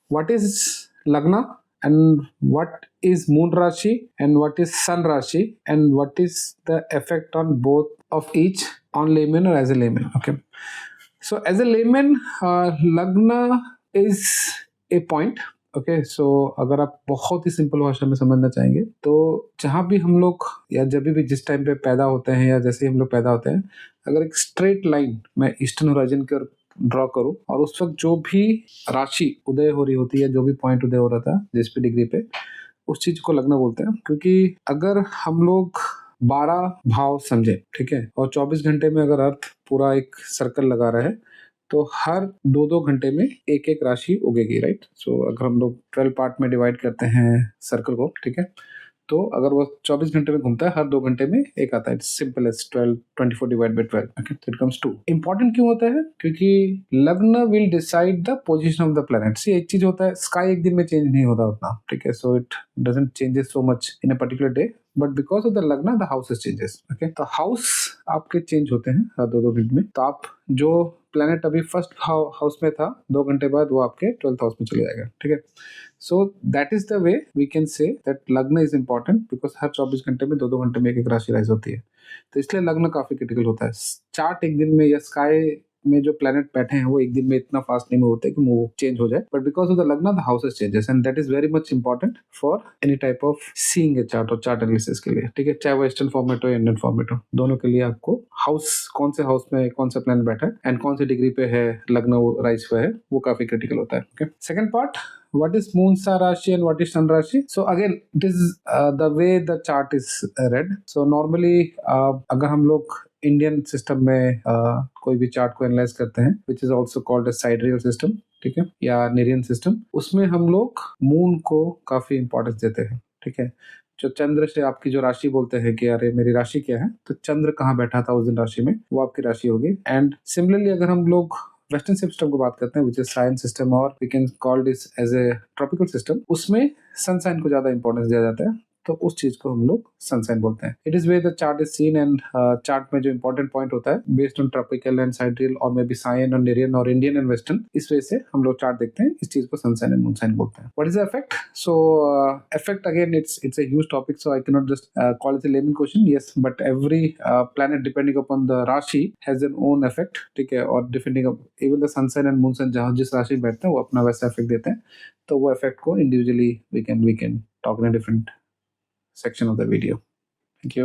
what is Lagna and what is Moon Rashi and what is Sun Rashi and what is the effect on both of each on layman or as a layman. Okay, so as a layman, Lagna is a point. Okay so अगर आप बहुत ही simple भाषा में समझना चाहेंगे तो जहाँ भी हम लोग या जब भी जिस टाइम पे पैदा होते हैं या जैसे ही हम लोग पैदा होते हैं, अगर एक स्ट्रेट लाइन मैं ईस्टर्न होराइजन की ओर ड्रॉ करूं और उस वक्त जो भी राशि उदय हो रही होती है, जो भी पॉइंट उदय हो रहा था जिस भी डिग्री पे, उस चीज को लगना बोलते हैं। क्योंकि अगर हम लोग 12 भाव समझे, ठीक है, और 24 घंटे में अगर अर्थ पूरा एक सर्कल लगा रहा है तो हर 2-2 घंटे में एक एक राशि उगेगी, राइट। सो अगर हम लोग 12 पार्ट में डिवाइड करते हैं सर्कल को, ठीक है, तो अगर वो 24 घंटे में घूमता है, हर 2 घंटे में एक आता है। It's simple as 12, 24 divide by 12, okay, so it comes 2। Important क्यों होता है? क्योंकि लग्न will decide the position of the planet. See एक चीज होता है, स्काई एक दिन में चेंज नहीं होता उतना, ठीक है, so it doesn't changes so much in a particular day, but because of the लग्न द हाउसेस चेंजेस। ओके, तो हाउस आपके चेंज होते हैं हर 2-2 घंटे में। तो आप जो प्लैनेट अभी फर्स्ट हाउस में था, 2 घंटे बाद वो आपके 12th हाउस में चले जाएगा, ठीक है। So that is the way we can say that लग्न इज इंपॉर्टेंट, बिकॉज हर 24 घंटे में 2-2 घंटे में एक एक राशि राइज होती है। तो इसलिए लग्न काफी क्रिटिकल होता है। चार्ट एक दिन में या स्काई में जो प्लैनेट बैठे हैं वो एक दिन में इतना फास्ट नहीं मूव होते कि मूव चेंज हो जाए, बट बिकॉज ऑफ द लग्न the houses changes and that is very much important for any type of seeing a chart और चार्ट एनालिसिस के लिए, ठीक है, चाहे वो ईस्टर्न फॉर्मेट हो या इंडियन फॉर्मेट हो, दोनों के लिए आपको हाउस, कौन से हाउस में कौन सा प्लैनेट बैठा है एंड कौन सी डिग्री पे है लग्न राइज हुआ है, वो काफी क्रिटिकल होता है। Okay, second part, what is moon star rashi and what is sun rashi? So again it is the way the chart is read. So normally अगर हम लोग इंडियन सिस्टम में कोई भी चार्ट को एनालाइज करते हैं, which is also called a sidereal system, ठीक है, या नेरियन सिस्टम, उसमें हम लोग मून को काफी इंपॉर्टेंस देते हैं, ठीक है। जो चंद्र से आपकी जो राशि बोलते हैं कि अरे मेरी राशि क्या है, तो चंद्र कहाँ बैठा था उस दिन राशि में, वो आपकी राशि होगी। एंड सिमिलरली अगर हम लोग वेस्टर्न सिस्टम को बात करते हैं, विच इज साइन सिस्टम, और we can call this as a tropical system, उसमें सन साइन को ज्यादा इंपॉर्टेंस दिया जाता है, तो उस चीज को हम लोग सन साइन बोलते हैं। It is way the chart is seen and chart में जो इंपॉर्टेंट पॉइंट होता है बेस्ड ऑन ट्रॉपिकल एंड साइडरियल और मे बी साइन और नेरियन और इंडियन एंड वेस्टर्न, इस वजह से हम लोग चार्ट देखते हैं, इस चीज को sun sign and moon sign बोलते हैं। What is the effect? So effect again it's a huge topic, so I can not just call it a layman question. Yes, but every planet depending upon the राशि has their own effect, ठीक है, और depending even the sun sign and moon sign जहां जिस राशि में बैठते हैं वो अपना वैसा इफेक्ट देते हैं, तो वो इफेक्ट को individually we can talk in a different section of the video. Thank you.